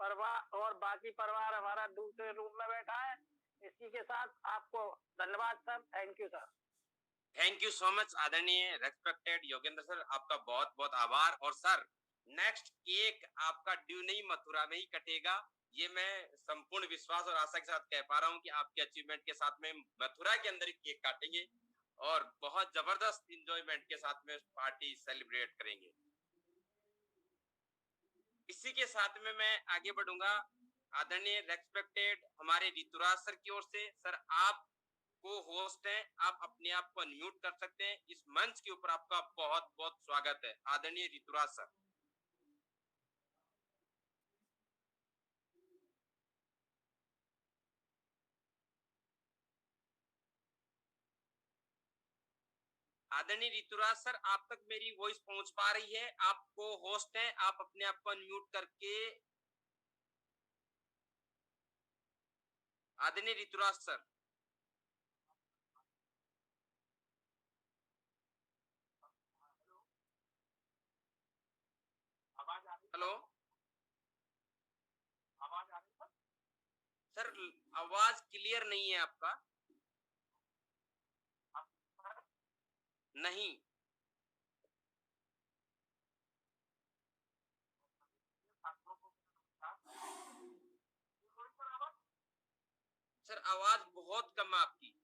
परिवार और बाकी परिवार हमारा दूसरे रूम में बैठा है। इसी के साथ आपको धन्यवाद sir, thank you sir. Thank you so much आदरणीय रेस्पेक्टेड योगेंद्र सर, आपका बहुत बहुत आभार। और सर नेक्स्ट केक आपका ड्यू नहीं, मथुरा में ही कटेगा, ये मैं संपूर्ण विश्वास और आशा के साथ कह पा रहा हूँ कि आपके अचीवमेंट के साथ में मथुरा के अंदर ही केक काटेंगे और बहुत जबरदस्त इंजॉयमेंट के साथ में पार्टी सेलिब्रेट करेंगे। इसी के साथ में मैं आगे बढ़ूंगा आदरणीय रेस्पेक्टेड हमारे ऋतुराज सर की ओर से। सर आप को होस्ट हैं, आप अपने आप को अनम्यूट कर सकते हैं। इस मंच के ऊपर आपका बहुत बहुत स्वागत है आदरणीय ऋतुराज सर। आदरणीय ऋतुराज सर, आप तक मेरी वॉइस पहुंच पा रही है? आपको होस्ट हैं, आप अपने आप को अनम्यूट करके आदरणीय ऋतुराज सर। हेलो, आवाज आ रही है सर? आवाज क्लियर नहीं है आपका। नहीं सर, आवाज बहुत कम है आपकी।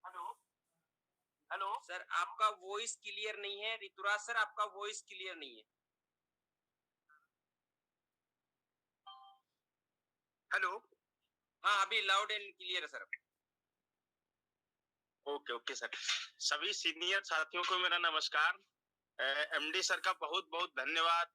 हेलो हेलो सर, आपका वॉइस क्लियर नहीं है। ऋतुराज सर, आपका वॉइस क्लियर नहीं है। हेलो, हाँ अभी लाउड एंड क्लियर है सर। Okay okay sir. सभी सीनियर साथियों को मेरा नमस्कार। एमडी सर का बहुत बहुत धन्यवाद,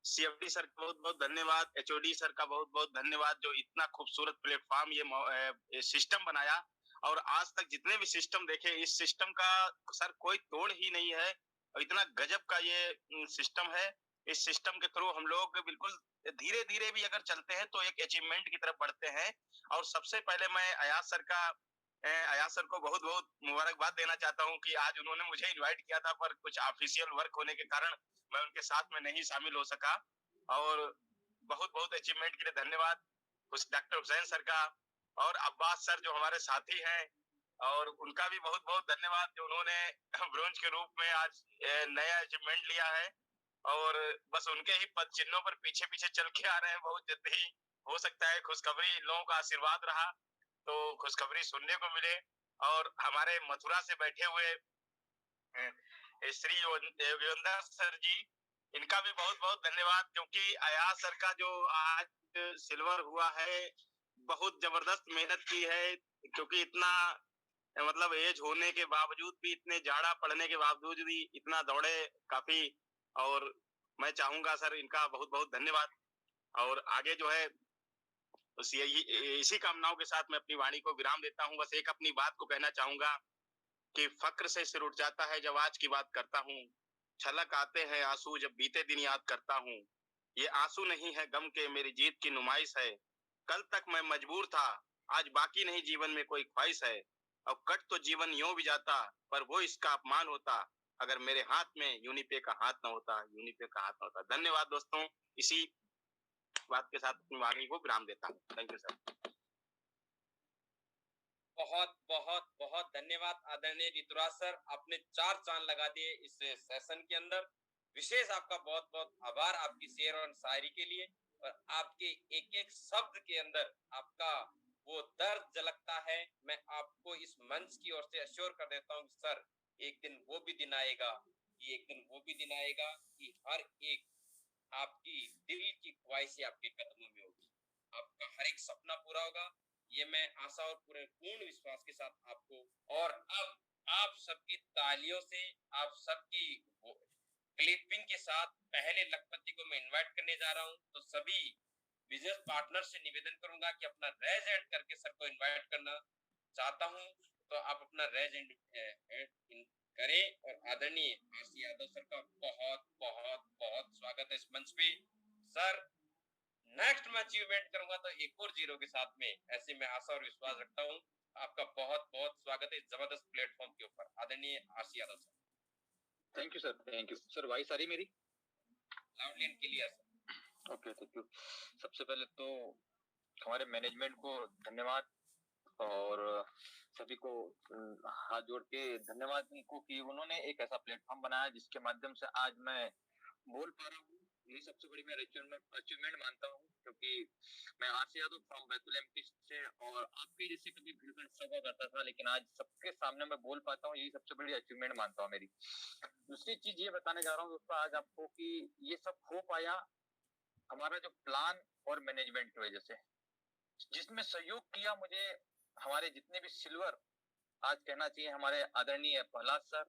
सीएफडी सर का बहुत बहुत धन्यवाद, एचओडी सर का बहुत बहुत धन्यवाद, जो इतना खूबसूरत प्लेटफॉर्म ये सिस्टम बनाया। और आज तक जितने भी सिस्टम देखे, इस सिस्टम का सर कोई तोड़ ही नहीं है, और इतना गजब का ये सिस्टम है। इस सिस्टम के थ्रू हम लोग बिल्कुल धीरे धीरे भी अगर चलते हैं तो एक अचीवमेंट की तरफ बढ़ते हैं। और सबसे पहले मैं अयाज सर को बहुत बहुत मुबारकबाद देना चाहता हूं कि आज उन्होंने मुझे इनवाइट किया था, पर कुछ ऑफिशियल वर्क होने के कारण मैं उनके साथ में नहीं शामिल हो सका। और बहुत बहुत अचीवमेंट के लिए धन्यवाद डॉक्टर हुसैन सर का, और अब्बास सर जो हमारे साथी हैं, और उनका भी बहुत बहुत धन्यवाद जो उन्होंने ब्रोंज के रूप में आज नया अचीवमेंट लिया है। और बस उनके ही पद चिन्हों पर पीछे पीछे चल के आ रहे हैं। बहुत जल्दी हो सकता है खुशखबरी, इन लोगों का आशीर्वाद रहा तो खुशखबरी सुनने को मिले। और हमारे मथुरा से बैठे हुए श्री योगेंद्र सर जी, इनका भी बहुत बहुत धन्यवाद, क्योंकि अयाज सर का जो आज सिल्वर हुआ है बहुत जबरदस्त मेहनत की है। क्योंकि इतना मतलब एज होने के बावजूद भी, इतने जाड़ा पड़ने के बावजूद भी इतना दौड़े काफी। और मैं चाहूंगा सर इनका बहुत बहुत धन्यवाद। और आगे जो है इसी कामनाओं के साथ मैं अपनी वाणी को विराम देता हूँ। बस एक अपनी बात को कहना चाहूंगा कि फक्र से सिर उठ जाता है जब आज की बात करता हूँ। छलक आते हैं आंसू जब बीते दिन याद करता हूँ। ये आंसू नहीं है गम के, मेरी जीत की नुमाइश है। कल तक मैं मजबूर था, आज बाकी नहीं जीवन में कोई ख्वाहिश है। अब कट तो जीवन यूं भी जाता, पर वो इसका अपमान होता अगर मेरे हाथ में यूनिपे का हाथ न होता, यूनिपे का हाथ न होता। धन्यवाद दोस्तों, इसी बात के साथ अपनी वाणी को विराम देता हूँ। Thank you sir. बहुत बहुत बहुत धन्यवाद आदरणीय ऋतुराज सर, आपने 4 चांद लगा दिए इस सेशन के अंदर। विशेष आपका बहुत बहुत आभार आपकी शेर और शायरी के लिए। और आपके एक एक शब्द के अंदर आपका वो दर्द झलकता है। मैं आपको इस मंच की ओर से अश्योर कर देता हूँ सर, एक दिन वो भी दिन आएगा, एक दिन वो भी दिन आएगा कि हर एक आपकी दिल की ख्वाहिशें आपके कदमों में होगी, आपका हर एक सपना पूरा होगा। ये मैं आशा और पूर्ण विश्वास के साथ आपको, और अब आप सबकी तालियों से, आप सबकी क्लिपिंग के साथ पहले लखपति को मैं इनवाइट करने जा रहा हूं। तो सभी बिजनेस पार्टनर से निवेदन करूंगा कि अपना रेज एड करके सर को इनवाइट करना चाहता हूं। तो आप अपना रेज एड करें। और आदरणीय आरसी यादव सर का बहुत बहुत बहुत स्वागत है इस मंच पे। सर नेक्स्ट मैं अचीवमेंट करूंगा तो एक और 0 के साथ में, ऐसे मैं आशा और विश्वास रखता हूं। आपका बहुत बहुत स्वागत है जबरदस्त प्लेटफॉर्म के ऊपर, आदरणीय RC Yadav sir. Thank you sir, thank you sir. Voice आ रही मेरी? Loudly and clear sir. Okay, thank you. सबसे पहले तो हमारे मैनेजमेंट को धन्यवाद, और सभी को हाथ जोड़ के धन्यवाद उनको कि उन्होंने एक ऐसा प्लेटफॉर्म बनाया जिसके माध्यम से आज मैं बोल पा रहा हूँ। यही सबसे बड़ी मैं अचीवमेंट मानता हूँ, क्योंकि मैं RC Yadav from Betul MP से, और आपके जैसे कभी भीड़ सभा करता था, लेकिन आज सबके सामने मैं बोल पाता हूँ, यही सबसे बड़ी अचीवमेंट मानता हूँ मेरी। दूसरी चीज ये बताने जा रहा हूँ दोस्तों आज आपको कि ये सब हो पाया हमारा जो प्लान और मैनेजमेंट की वजह से, जिसमें सहयोग किया मुझे हमारे जितने भी सिल्वर, आज कहना चाहिए हमारे आदरणीय प्रहलाद सर,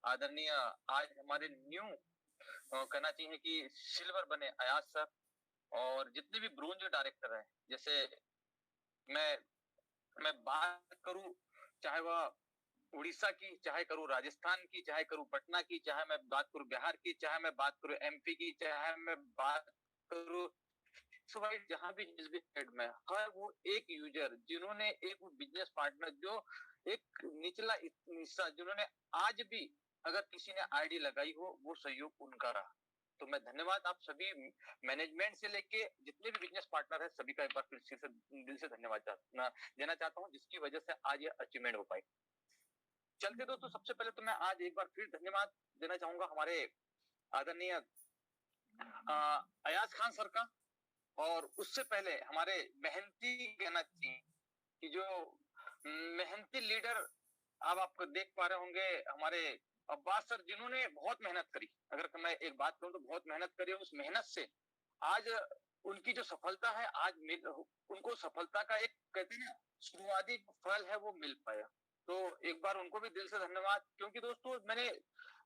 आदरणीय आज हमारे न्यू कहना चाहिए कि सिल्वर बने अयाज सर, और जितने भी ब्रोंज डायरेक्टर हैं, जैसे मैं बात करूं चाहे वह उड़ीसा की, चाहे करूं राजस्थान की, चाहे करूं पटना की, चाहे मैं बात करूं बिहार की, चाहे मैं बात करूं एमपी की, चाहे मैं बात करूं जहां भी जिस भी स्टेट में, हर वो एक यूजर जिन्होंने एक बिजनेस पार्टनर जो एक निचला हिस्सा जिन्होंने आज भी अगर किसी ने आईडी लगाई हो वो सहयोग उनका रहा। तो मैं धन्यवाद आप सभी मैनेजमेंट से लेके जितने भी बिजनेस पार्टनर है सभी का एक बार फिर से दिल से धन्यवाद देना चाहता हूँ, जिसकी वजह से आज ये अचीवमेंट हो पाई। चलते दोस्तों, सबसे पहले तो मैं आज एक बार फिर धन्यवाद देना चाहूंगा हमारे आदरणीय अयाज खान सर का, और उससे पहले हमारे मेहनती कहना चाहिए कि जो मेहनती लीडर अब आपको देख पा रहे होंगे हमारे अब्बास सर, जिन्होंने बहुत मेहनत करी। अगर मैं एक बात कहूं तो बहुत मेहनत करी, उस मेहनत से आज उनकी जो सफलता है, आज उनको सफलता का एक कहते हैं ना शुरुआती फल है वो मिल पाया। तो एक बार उनको भी दिल से धन्यवाद, क्योंकि दोस्तों मैंने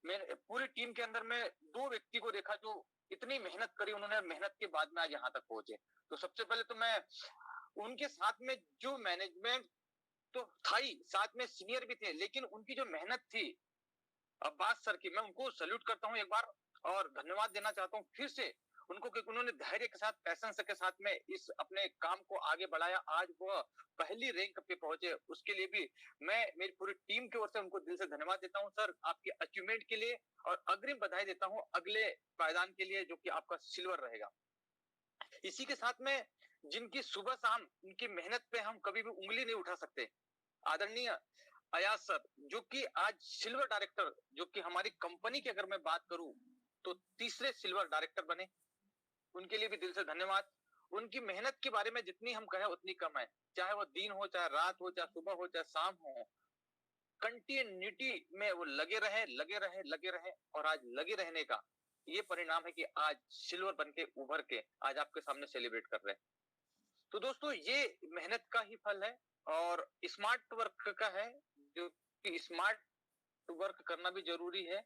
पूरी टीम के अंदर में 2 व्यक्ति को देखा जो इतनी मेहनत करी, उन्होंने मेहनत के बाद में आज यहाँ तक पहुंचे। तो सबसे पहले तो मैं उनके साथ में जो मैनेजमेंट तो था ही, साथ में सीनियर भी थे, लेकिन उनकी जो मेहनत थी अब्बास सर की, मैं उनको सैल्यूट करता हूं एक बार, और धन्यवाद देना चाहता हूं फिर से उनको कि उन्होंने धैर्य के साथ, पैशन के साथ में इस अपने काम को आगे बढ़ाया। आज वो पहली रैंक पे पहुंचे, उसके लिए भी मैं मेरी पूरी टीम की ओर से उनको दिल से धन्यवाद देता हूं सर, आपके अचीवमेंट के लिए, और अग्रिम बधाई देता हूं अगले पायदान के लिए जो कि आपका सिल्वर रहेगा। इसी के साथ में जिनकी सुबह शाम उनकी मेहनत पे हम कभी भी उंगली नहीं उठा सकते, आदरणीय अयाज सर, जो कि आज सिल्वर डायरेक्टर, जो कि हमारी कंपनी की अगर मैं बात करूं तो तीसरे सिल्वर डायरेक्टर बने, उनके लिए भी दिल से धन्यवाद। उनकी मेहनत के बारे में जितनी हम कहें उतनी कम है, चाहे वो दिन हो, चाहे रात हो, चाहे सुबह हो, चाहे शाम हो, कंटिन्यूटी में वो लगे रहे और आज लगे रहने का ये परिणाम है कि आज सिल्वर बन के उभर के आज आपके सामने सेलिब्रेट कर रहे हैं। तो दोस्तों, ये मेहनत का ही फल है और स्मार्ट वर्क का है, जो कि स्मार्ट वर्क करना भी जरूरी है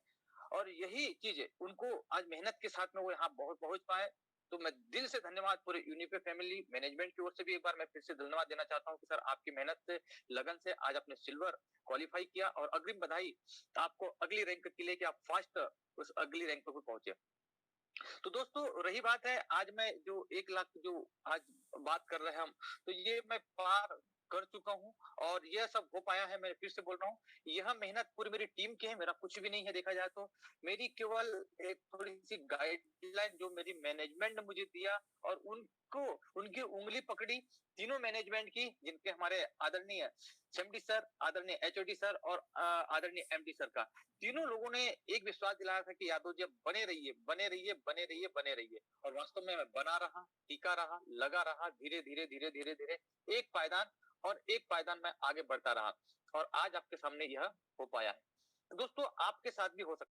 और यही चीजें उनको आज मेहनत के साथ में वो यहाँ पहुंच पाए। तो मैं दिल से धन्यवाद पूरे यूनिपे फैमिली मैनेजमेंट की ओर से भी एक बार मैं फिर से धन्यवाद देना चाहता हूँ कि सर आपकी मेहनत से, लगन से आज आपने सिल्वर क्वालिफाई किया और अग्रिम बधाई आपको अगली रैंक के लिए कि आप फास्ट उस अगली रैंक पर पहुंचे। तो दोस्तों, रही बात है आज मैं जो 1 लाख जो आज बात कर रहे हैं हम, तो ये मैं पार कर चुका हूं और यह सब हो पाया है। मैं फिर से बोल रहा हूँ, यह मेहनत पूरी मेरी टीम की है, मेरा कुछ भी नहीं है देखा जाए तो। मेरी केवल एक थोड़ी सी गाइडलाइन जो मेरी मैनेजमेंट ने मुझे दिया और उनको उनकी उंगली पकड़ी तीनों मैनेजमेंट की, जिनके हमारे आदरणीय एमडी सर, आदरणीय एचओडी सर और आदरणीय एमडी सर का, तीनों लोगों ने एक विश्वास दिलाया था कि यादव जी बने रहिए, बने रहिए, बने रहिए, बने रहिए। और वास्तव में मैं बना रहा, टिका रहा, लगा रहा, धीरे धीरे धीरे धीरे धीरे एक पायदान और एक पायदान में आगे बढ़ता रहा और आज आपके सामने यह हो पाया है। दोस्तों, आपके साथ भी हो सकता है।